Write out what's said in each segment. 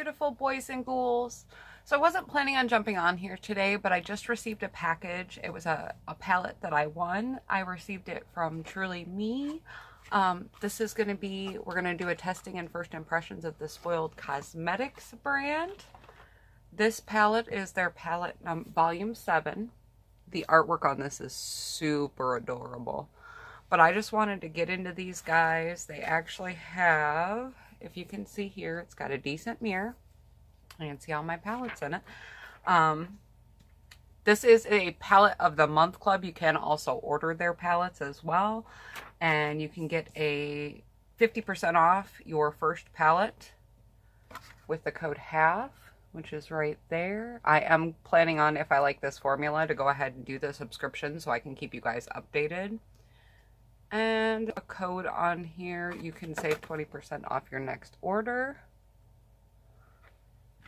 beautiful boys and ghouls. So I wasn't planning on jumping on here today, but I just received a package. It was a palette that I won. I received it from Truly Me. This is going to be, we're going to do a testing and first impressions of the Spoiled Cosmetics brand. This palette is their palette volume 7. The artwork on this is super adorable. But I just wanted to get into these guys. They actually have, if you can see here, it's got a decent mirror. You can see all my palettes in it. This is a palette of the month club. You can also order their palettes as well. And you can get a 50% off your first palette with the code HALF, which is right there. I am planning on, if I like this formula, to go ahead and do the subscription so I can keep you guys updated. And a code on here, you can save 20% off your next order.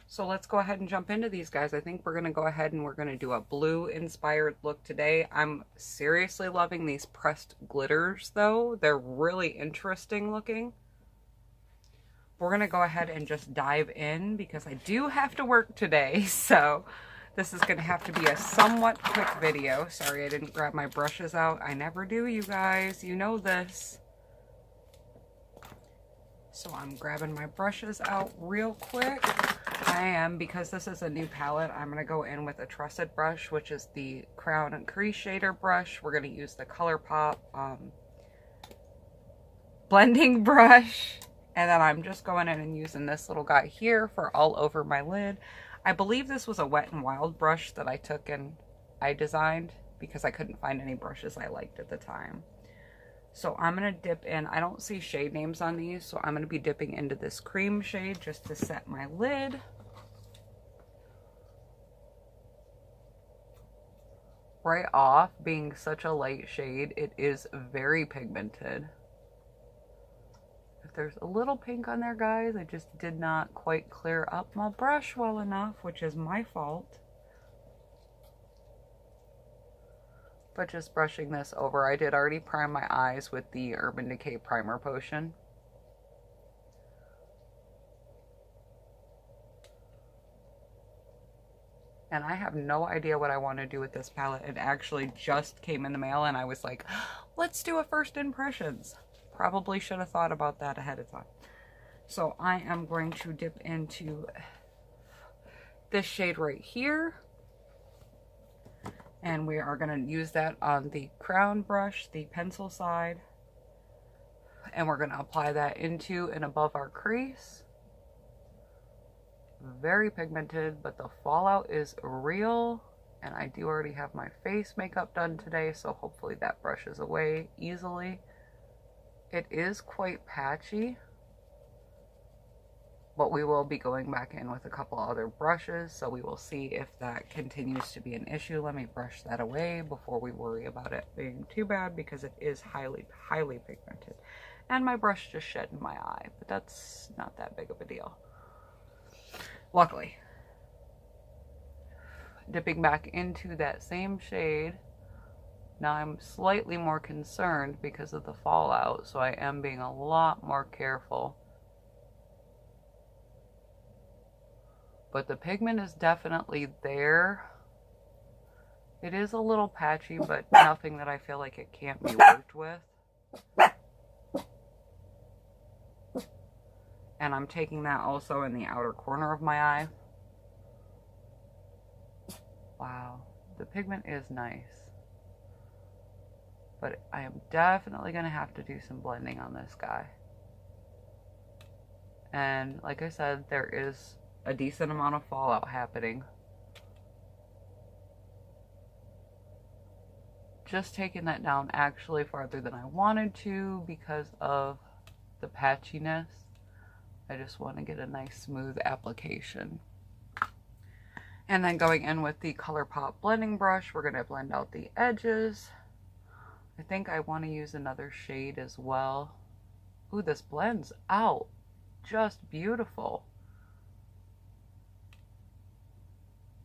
So let's go ahead and jump into these guys. I think we're going to go ahead and we're going to do a blue inspired look today. I'm seriously loving these pressed glitters though. They're really interesting looking. We're going to go ahead and just dive in because I do have to work today. So this is going to have to be a somewhat quick video. Sorry, I didn't grab my brushes out. I never do, you guys. You know this. So I'm grabbing my brushes out real quick. I am, because this is a new palette, I'm going to go in with a trusted brush, which is the Crown and Crease Shader brush. We're going to use the ColourPop blending brush. And then I'm just going in and using this little guy here for all over my lid. I believe this was a Wet n Wild brush that I took and I designed because I couldn't find any brushes I liked at the time. So I'm going to dip in. I don't see shade names on these, so I'm going to be dipping into this cream shade just to set my lid. Right off, being such a light shade, it is very pigmented. If there's a little pink on there, guys, I just did not quite clear up my brush well enough, which is my fault. But just brushing this over, I did already prime my eyes with the Urban Decay Primer Potion. And I have no idea what I want to do with this palette. It actually just came in the mail and I was like, let's do a first impressions. Probably should have thought about that ahead of time. So I am going to dip into this shade right here. And we are going to use that on the crown brush, the pencil side. And we're going to apply that into and above our crease. Very pigmented, but the fallout is real. And I do already have my face makeup done today, so hopefully that brushes away easily. It is quite patchy, but we will be going back in with a couple other brushes, so we will see if that continues to be an issue. Let me brush that away before we worry about it being too bad, because it is highly, highly pigmented. And my brush just shed in my eye, but that's not that big of a deal. Luckily. Dipping back into that same shade. Now I'm slightly more concerned because of the fallout, so I am being a lot more careful. But the pigment is definitely there. It is a little patchy, but nothing that I feel like it can't be worked with. And I'm taking that also in the outer corner of my eye. Wow, the pigment is nice. But I am definitely going to have to do some blending on this guy. And like I said, there is a decent amount of fallout happening. Just taking that down actually farther than I wanted to because of the patchiness. I just want to get a nice smooth application. And then going in with the ColourPop blending brush, we're going to blend out the edges. I think I want to use another shade as well. Ooh, this blends out just beautiful.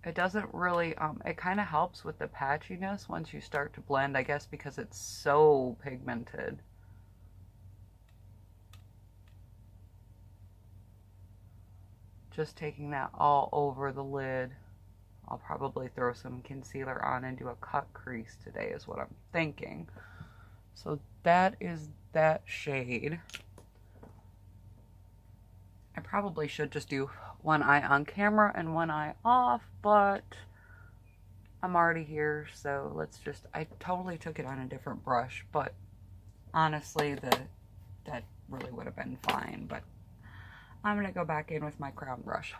It doesn't really, it kind of helps with the patchiness once you start to blend, I guess, because it's so pigmented. Just taking that all over the lid. I'll probably throw some concealer on and do a cut crease today is what I'm thinking. So that is that shade. I probably should just do one eye on camera and one eye off, but I'm already here, so let's just, I totally took it on a different brush, but honestly, that really would have been fine, but I'm going to go back in with my crown brush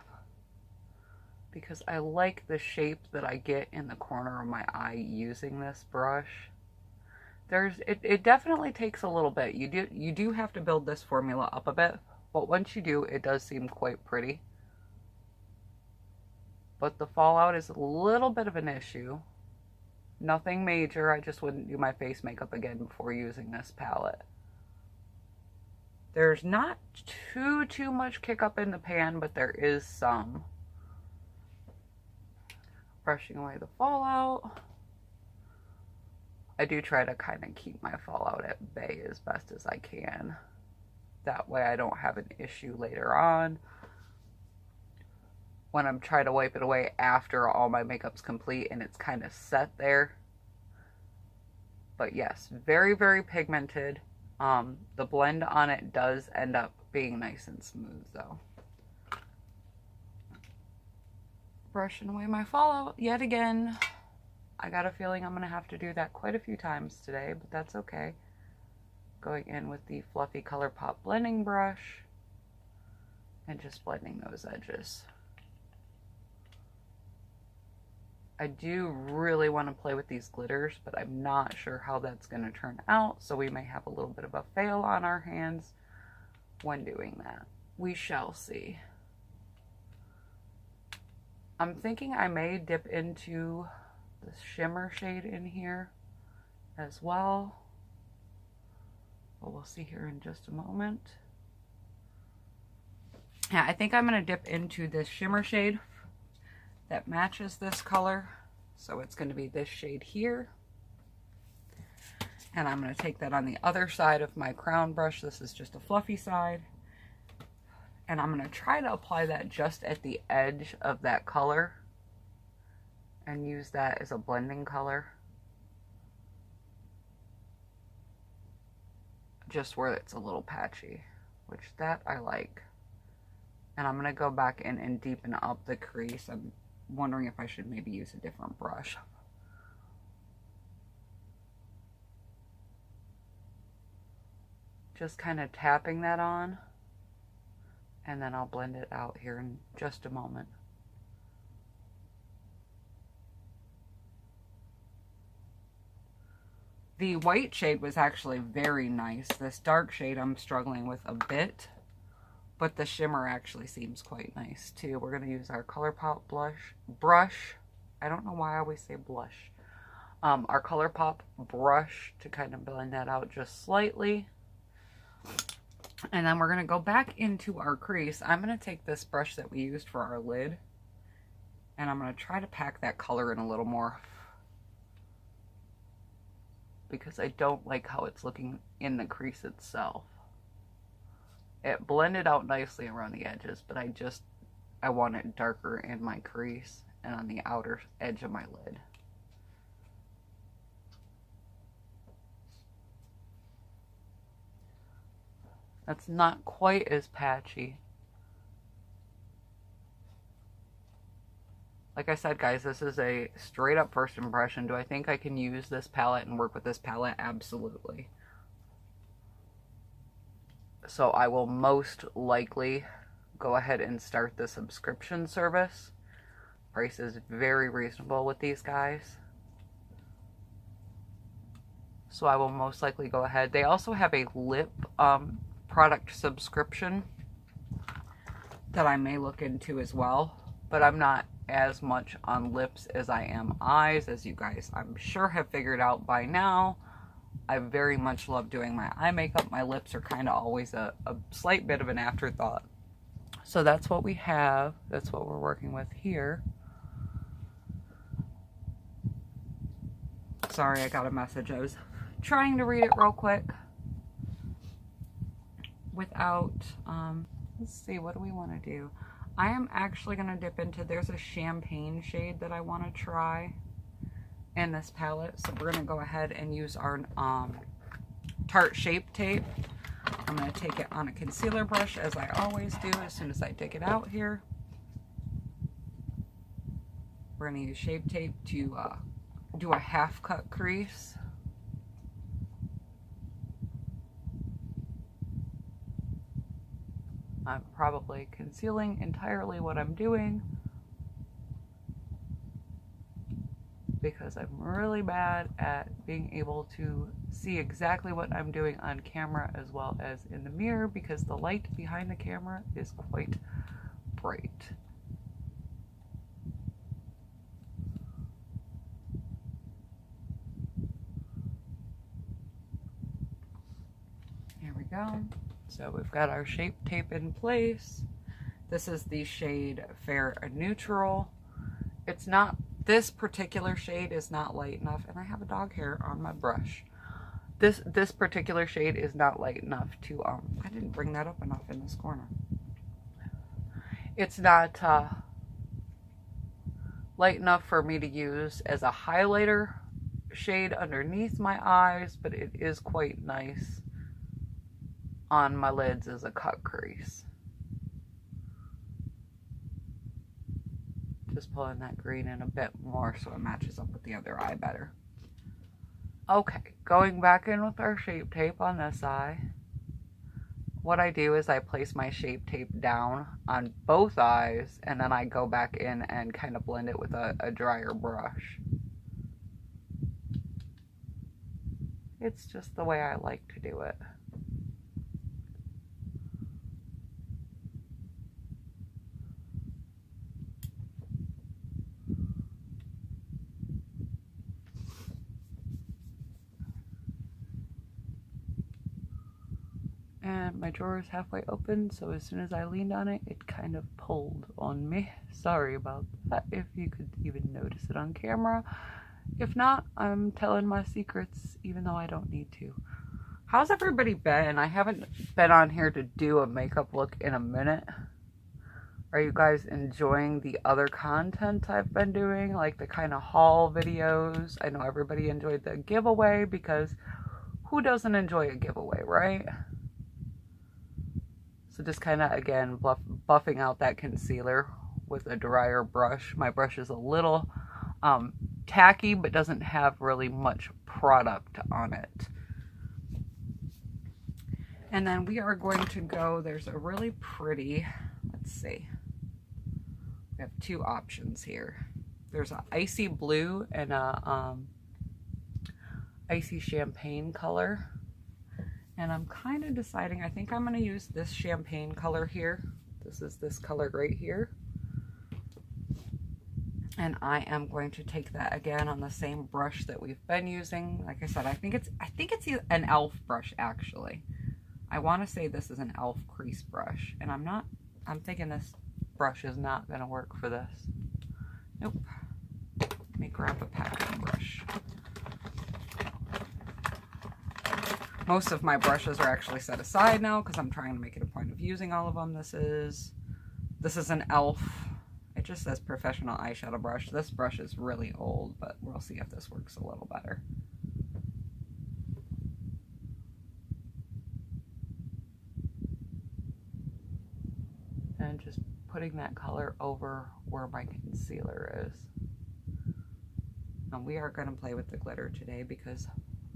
because I like the shape that I get in the corner of my eye using this brush. It definitely takes a little bit. You do have to build this formula up a bit, but once you do, it does seem quite pretty. But the fallout is a little bit of an issue. Nothing major. I just wouldn't do my face makeup again before using this palette. There's not too much kick up in the pan, but there is some. Brushing away the fallout. I do try to kind of keep my fallout at bay as best as I can. That way I don't have an issue later on when I'm trying to wipe it away after all my makeup's complete and it's kind of set there. But yes, very, very pigmented. The blend on it does end up being nice and smooth though. Brushing away my fallout yet again. I got a feeling I'm going to have to do that quite a few times today, but that's okay. Going in with the fluffy ColourPop blending brush and just blending those edges. I do really want to play with these glitters, but I'm not sure how that's going to turn out, so we may have a little bit of a fail on our hands when doing that. We shall see. I'm thinking I may dip into the shimmer shade in here as well. But we'll see here in just a moment. Yeah, I think I'm going to dip into this shimmer shade that matches this color. So it's going to be this shade here. And I'm going to take that on the other side of my crown brush. This is just a fluffy side. And I'm going to try to apply that just at the edge of that color and use that as a blending color. Just where it's a little patchy, which that I like. And I'm going to go back in and deepen up the crease. I'm wondering if I should maybe use a different brush. Just kind of tapping that on, and then I'll blend it out here in just a moment. The white shade was actually very nice. This dark shade I'm struggling with a bit, but the shimmer actually seems quite nice too. We're going to use our ColourPop brush. I don't know why I always say blush. Our ColourPop brush to kind of blend that out just slightly. And then we're going to go back into our crease. I'm going to take this brush that we used for our lid, and I'm going to try to pack that color in a little more, because I don't like how it's looking in the crease itself. It blended out nicely around the edges, but I want it darker in my crease and on the outer edge of my lid. That's not quite as patchy. Like I said, guys, this is a straight up first impression. Do I think I can use this palette and work with this palette? Absolutely. So I will most likely go ahead and start the subscription service. Price is very reasonable with these guys. So I will most likely go ahead. They also have a lip product subscription that I may look into as well, but I'm not as much on lips as I am eyes, as you guys I'm sure have figured out by now. I very much love doing my eye makeup. My lips are kind of always a slight bit of an afterthought. So that's what we have. That's what we're working with here. Sorry, I got a message. I was trying to read it real quick without, let's see, what do we want to do? I am actually going to dip into, there's a champagne shade that I want to try in this palette. So we're going to go ahead and use our Tarte Shape Tape. I'm going to take it on a concealer brush, as I always do as soon as I take it out here. We're going to use Shape Tape to do a half cut crease. I'm probably concealing entirely what I'm doing because I'm really bad at being able to see exactly what I'm doing on camera as well as in the mirror, because the light behind the camera is quite bright. Here we go. So we've got our Shape Tape in place. This is the shade Fair Neutral. It's not, this particular shade is not light enough, and I have a dog hair on my brush. This particular shade is not light enough to, I didn't bring that up enough in this corner. It's not light enough for me to use as a highlighter shade underneath my eyes, but it is quite nice on my lids as a cut crease. Just pulling that green in a bit more so it matches up with the other eye better. Okay, going back in with our Shape Tape on this eye. What I do is I place my Shape Tape down on both eyes, and then I go back in and kind of blend it with a drier brush. It's just the way I like to do it. And my drawer is halfway open, so as soon as I leaned on it, it kind of pulled on me. Sorry about that, if you could even notice it on camera. If not, I'm telling my secrets, even though I don't need to. How's everybody been? I haven't been on here to do a makeup look in a minute. Are you guys enjoying the other content I've been doing, like the kind of haul videos? I know everybody enjoyed the giveaway, because who doesn't enjoy a giveaway, right? So just kind of, again, buffing out that concealer with a drier brush. My brush is a little tacky, but doesn't have really much product on it. And then we are going to go, there's a really pretty, let's see. We have two options here. There's an icy blue and a icy champagne color. And I'm kind of deciding, I think I'm going to use this champagne color here. This is this color right here. And I am going to take that again on the same brush that we've been using. Like I said, I think it's an e.l.f. brush, actually. I want to say this is an e.l.f. crease brush. And I'm thinking this brush is not going to work for this. Nope. Let me grab a packing brush. Most of my brushes are actually set aside now because I'm trying to make it a point of using all of them. This is an e.l.f. It just says professional eyeshadow brush. This brush is really old, but we'll see if this works a little better. And just putting that color over where my concealer is. And we are going to play with the glitter today because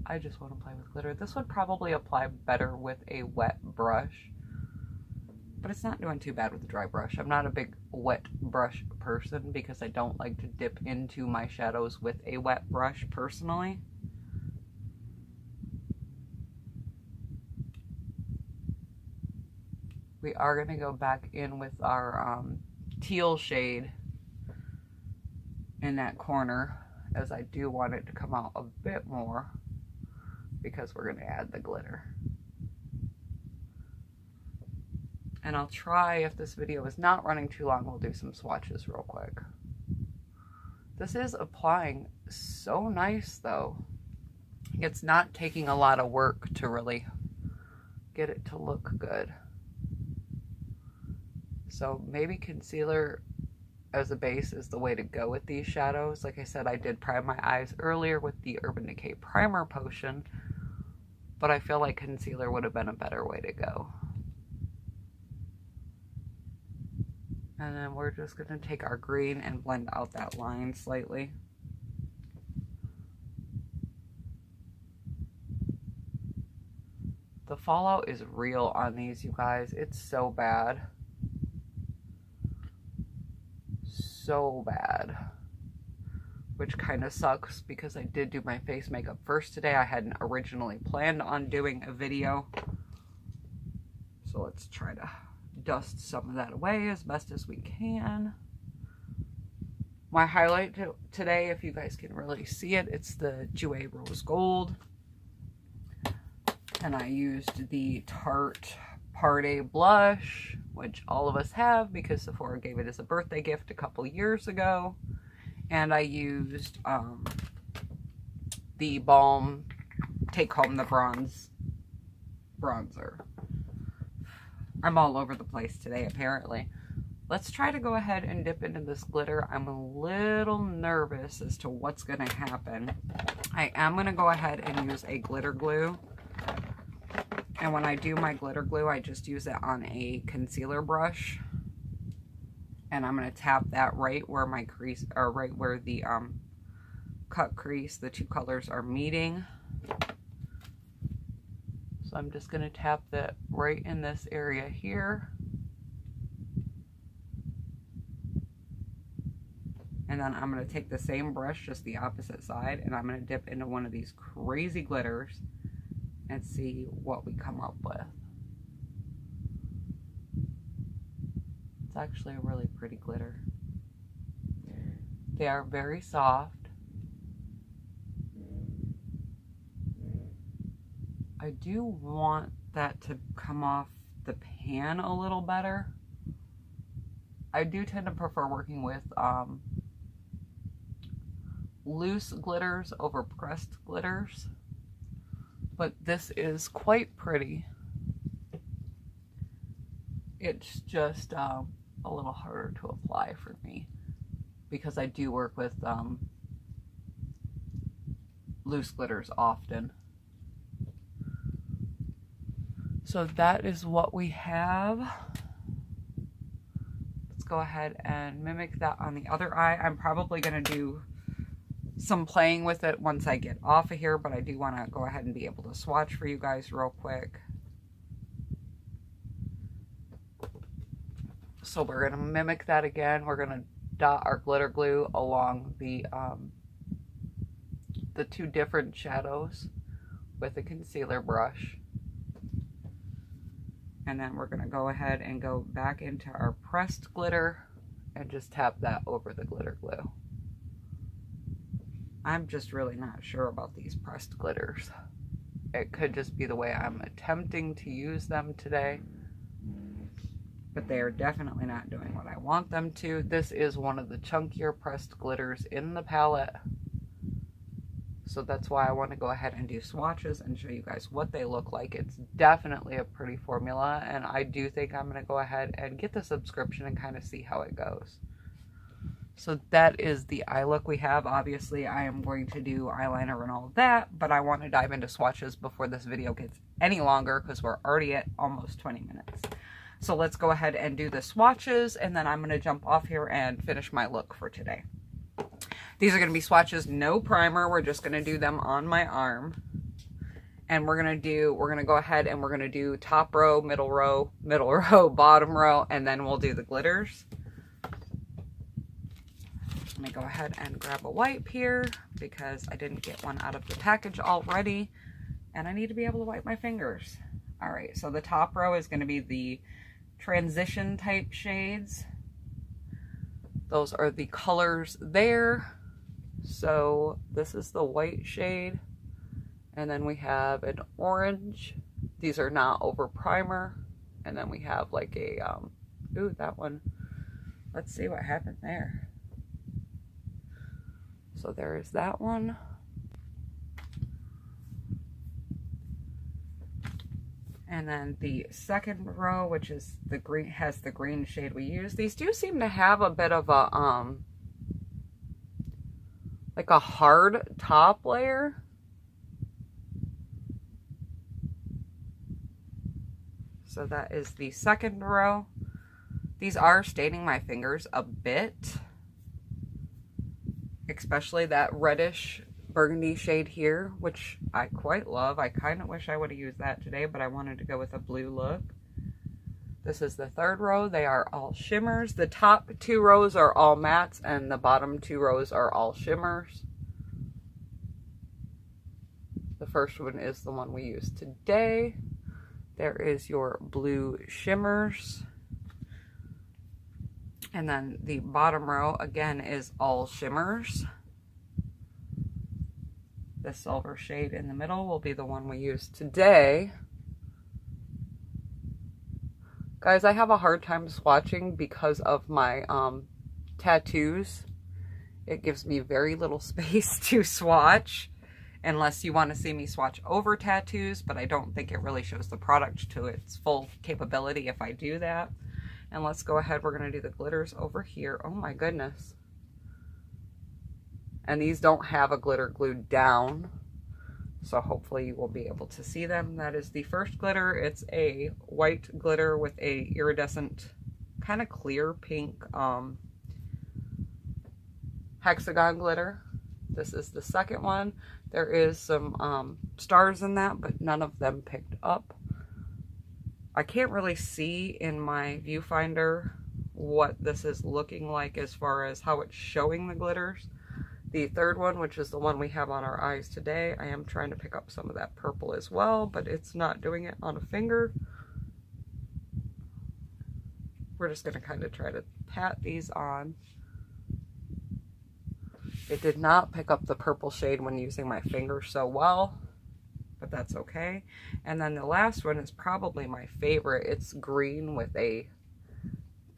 I just want to play with glitter. This would probably apply better with a wet brush, but it's not doing too bad with a dry brush. I'm not a big wet brush person because I don't like to dip into my shadows with a wet brush personally. We are going to go back in with our teal shade in that corner, as I do want it to come out a bit more, because we're going to add the glitter. And I'll try, if this video is not running too long, we'll do some swatches real quick. This is applying so nice though. It's not taking a lot of work to really get it to look good. So maybe concealer as a base is the way to go with these shadows. Like I said, I did prime my eyes earlier with the Urban Decay Primer Potion, but I feel like concealer would have been a better way to go. And then we're just going to take our green and blend out that line slightly. The fallout is real on these, you guys. It's so bad. So bad. Which kind of sucks because I did do my face makeup first today. I hadn't originally planned on doing a video. So let's try to dust some of that away as best as we can. My highlight today, if you guys can really see it, it's the Jouer Rose Gold. And I used the Tarte Party blush, which all of us have because Sephora gave it as a birthday gift a couple years ago. And I used the Balm Take Home the bronzer. I'm all over the place today, apparently. Let's try to go ahead and dip into this glitter. I'm a little nervous as to what's going to happen. I am going to go ahead and use a glitter glue. And when I do my glitter glue, I just use it on a concealer brush. And I'm going to tap that right where my crease, or right where the cut crease, the two colors are meeting. So I'm just going to tap that right in this area here. And then I'm going to take the same brush, just the opposite side, and I'm going to dip into one of these crazy glitters and see what we come up with. It's actually a really pretty glitter. They are very soft. I do want that to come off the pan a little better. I do tend to prefer working with loose glitters over pressed glitters, but this is quite pretty. It's just a little harder to apply for me because I do work with loose glitters often. So that is what we have. Let's go ahead and mimic that on the other eye. I'm probably going to do some playing with it once I get off of here, but I do want to go ahead and be able to swatch for you guys real quick. So we're going to mimic that again. We're going to dot our glitter glue along the two different shadows with a concealer brush. And then we're going to go ahead and go back into our pressed glitter and just tap that over the glitter glue. I'm just really not sure about these pressed glitters. It could just be the way I'm attempting to use them today. But they are definitely not doing what I want them to. This is one of the chunkier pressed glitters in the palette. So that's why I want to go ahead and do swatches and show you guys what they look like. It's definitely a pretty formula, and I do think I'm going to go ahead and get the subscription and kind of see how it goes. So that is the eye look we have. Obviously, I am going to do eyeliner and all of that, but I want to dive into swatches before this video gets any longer because we're already at almost 20 minutes. So let's go ahead and do the swatches, and then I'm going to jump off here and finish my look for today. These are going to be swatches, no primer. We're just going to do them on my arm. And we're going to go ahead and we're going to do top row, middle row, bottom row, and then we'll do the glitters. Let me go ahead and grab a wipe here because I didn't get one out of the package already. And I need to be able to wipe my fingers. All right, so the top row is going to be the transition type shades. Those are the colors there. So this is the white shade. And then we have an orange. These are not over primer. And then we have like a, ooh, that one. Let's see what happened there. So there is that one. And then the second row, which is the green, has the green shade we use. These do seem to have a bit of a, like a hard top layer. So that is the second row. These are staining my fingers a bit, especially that reddish burgundy shade here, which I quite love. I kind of wish I would have used that today, but I wanted to go with a blue look. This is the third row. They are all shimmers. The top 2 rows are all mattes, and the bottom 2 rows are all shimmers. The first one is the one we used today. There is your blue shimmers. And then the bottom row, again, is all shimmers. The silver shade in the middle will be the one we use today. Guys, I have a hard time swatching because of my tattoos. It gives me very little space to swatch, unless you want to see me swatch over tattoos, but I don't think it really shows the product to its full capability if I do that. And let's go ahead, we're going to do the glitters over here. Oh my goodness. And these don't have a glitter glued down, so hopefully you will be able to see them. That is the first glitter. It's a white glitter with a iridescent, kind of clear pink hexagon glitter. This is the second one. There is some stars in that, but none of them picked up. I can't really see in my viewfinder what this is looking like as far as how it's showing the glitters. The third one, which is the one we have on our eyes today, I am trying to pick up some of that purple as well, but it's not doing it on a finger. We're just going to kind of try to pat these on. It did not pick up the purple shade when using my finger so well, but that's okay. And then the last one is probably my favorite. It's green with a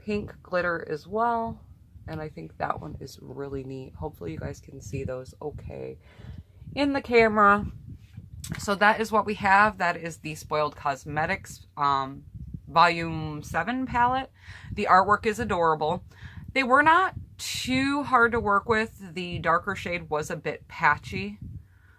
pink glitter as well. And I think that one is really neat. Hopefully you guys can see those okay in the camera. So that is what we have. That is the Spoiled Cosmetics Volume 7 palette. The artwork is adorable. They were not too hard to work with. The darker shade was a bit patchy,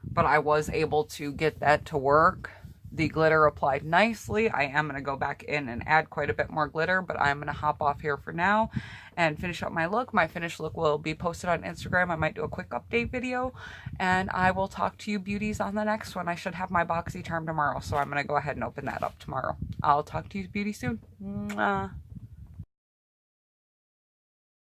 but I was able to get that to work. The glitter applied nicely. I am going to go back in and add quite a bit more glitter, but I'm going to hop off here for now and finish up my look. My finished look will be posted on Instagram. I might do a quick update video, and I will talk to you beauties on the next one. I should have my boxy charm tomorrow, so I'm going to go ahead and open that up tomorrow. I'll talk to you beauty soon. Mwah.